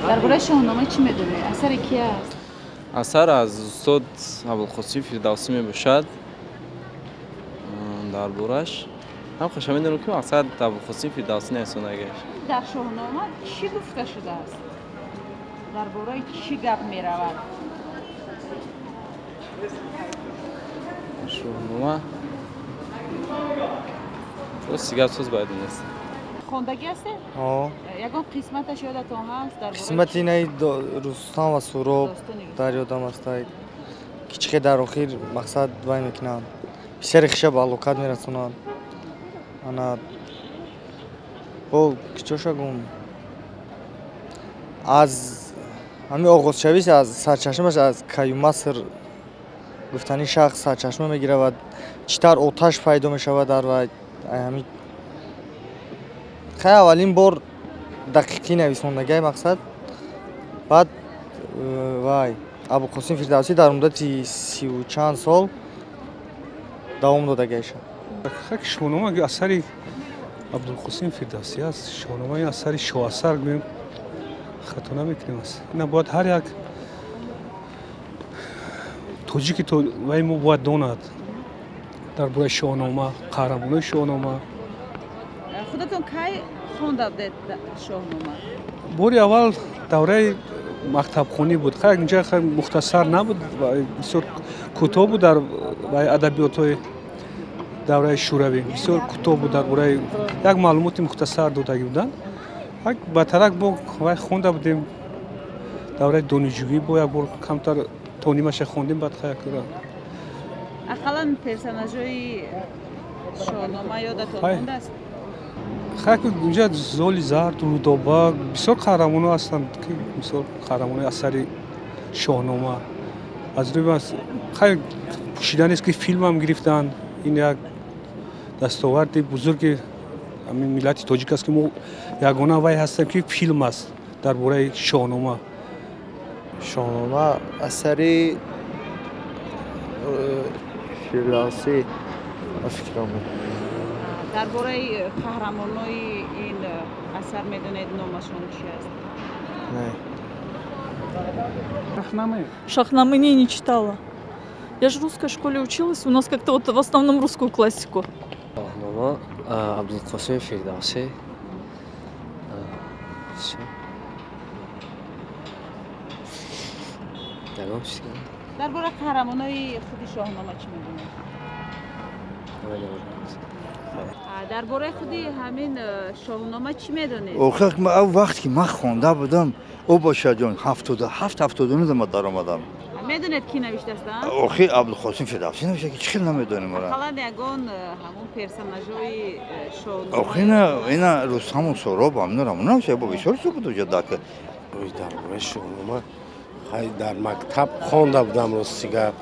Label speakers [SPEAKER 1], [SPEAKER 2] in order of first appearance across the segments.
[SPEAKER 1] درباره شاهنامه چی میدونی؟ اثر کی است؟
[SPEAKER 2] اثر از استاد ابوالقاسم فردوسی میباشد. دربارش هم خوشم میدونم که مقصد ابوالقاسم فردوسی نرسونده گشت.
[SPEAKER 1] در شاهنامه چی گفته شده است؟ درباره چی گپ میرود؟
[SPEAKER 2] شاهنامه درست گپ سوز باید نیست.
[SPEAKER 1] خوندگی هستی؟
[SPEAKER 3] ها
[SPEAKER 1] یگان قسمتش یادتون هست درباره
[SPEAKER 3] قسمت اینه رستم و سهراب در یادم است که در آخر مقصد وای میکنند بسیار خیشه به هلاکت میرسونند انا با چوشا گم از همین آغاز شویش از سرچشمش از کیومسر گفتنی شخص سرچشمه میگیره و چطور آتش پیدا میشود در و همین خیلی اولین بار دقیقی نویسندگی مقصد بعد وای ابوالقاسم فردوسی در مدت 30 و چند سال دوام داده شد.
[SPEAKER 4] خیلی شاهنامه اثری ابوالقاسم فردوسی است. شاهنامه اثری شاهاثر گویم خطا نمیکنیم است. اینا باید هر یک توجیه که وای ما باید داند درباره شاهنامه قهرمانان شاهنامه.
[SPEAKER 1] خودتون کی خونده بودید شاهنامه؟
[SPEAKER 4] باری اول دوره مکتبخوانی بود. خیلی اینجا خیلی مختصر نبود. بسیار کوتاه بود در ادبیات دوره شوروی. بسیار کوتاه بود درباره یک معلومات مختصر داده بودند. با ترک با خونده بودیم دوره دانشجویی با یک بار کمتر تونیمش خوندیم بعد خیلی کرد.
[SPEAKER 1] اقلا پرسوناژهای شاهنامه یادتون مونده است؟
[SPEAKER 4] خیلی اینجا زال زرد رودابه بسیار قهرمانان هستند که بسیار قهرمانان اثری شاهنامه از روی خیلی پوشیدن است که فیلم هم گرفتند. این یک دستاورد بزرگ همین ملت تاجیک است که ما یگانه وای هستیم که فیلم است درباره شاهنامه.
[SPEAKER 3] شاهنامه اثری فردوسی فکرم
[SPEAKER 1] درباره قهرمانای این اثر میدونید نامشون چی است؟
[SPEAKER 3] نه.
[SPEAKER 5] Шахнамы не читала. Я же в русской школе училась, у нас как-то вот в основном русскую классику.
[SPEAKER 6] شاهنامه ابوالقاسم فردوسی.
[SPEAKER 1] درباره قهرمانای خود شاهنامه چی میدونید؟ درباره خودی همین شاهنامه چی میدونید؟
[SPEAKER 7] آخه او وقتی که من خوانده بودم او باشه جان 79 ما در آمدم.
[SPEAKER 1] میدونید کی نوشته است؟
[SPEAKER 7] آخه ابوالقاسم فردوسی نوشته که چی نمیدونیم را.
[SPEAKER 1] حالا یگان همون پرسوناژهای شاهنامه.
[SPEAKER 7] آخه اینا رستم و سهراب هم نمیشه با بسیار سو بود وجود داشت.
[SPEAKER 8] درباره شاهنامه خیلی در مکتب خوانده بودم راستیگه.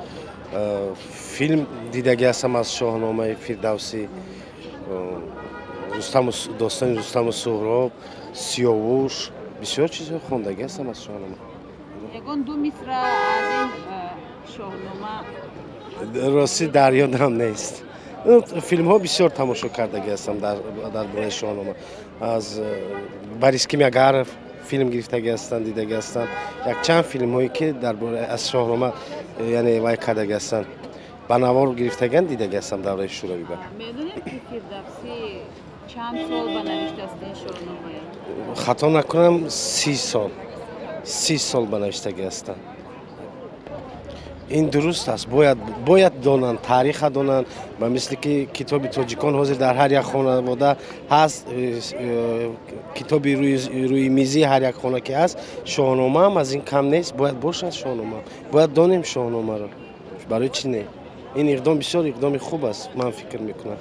[SPEAKER 8] فیلم دیدگی هستم از شاهنامه فردوسی. داستان رستم و سهراب، سیاوش بسیار چیزا خوندگی هستم از شاهنامه.
[SPEAKER 1] یگان دو مصرع از این شاهنامه
[SPEAKER 8] راستی در یادم نیست. فیلم ها بسیار تماشا کردگی هستم درباره شاهنامه. از بریسکی مگر فیلم گرفتگی هستند دیدگی هستند. یک چند فیلم هایی که درباره از شاهنامه یعنی وای کردگی هستند بنوار گرفتگی دیدگی هستم دوره شوروی با.
[SPEAKER 1] میدونید که فردوسی چند سال بنوشته است این شاهنامه؟
[SPEAKER 8] خطا نکنم 30 سال بنوشتگی هستند. این درست است. باید دانند تاریخ دانند و مثل که کتاب تاجیکان حاضر در هر یک خانواده هست. کتابی روی میزی هر یک خانه که هست. شاهنامه هم از این کم نیست. باید باشد شاهنامه. باید دانیم شاهنامه را. برای چی نه؟ این اقدام بسیار اقدام خوب است من فکر میکنم.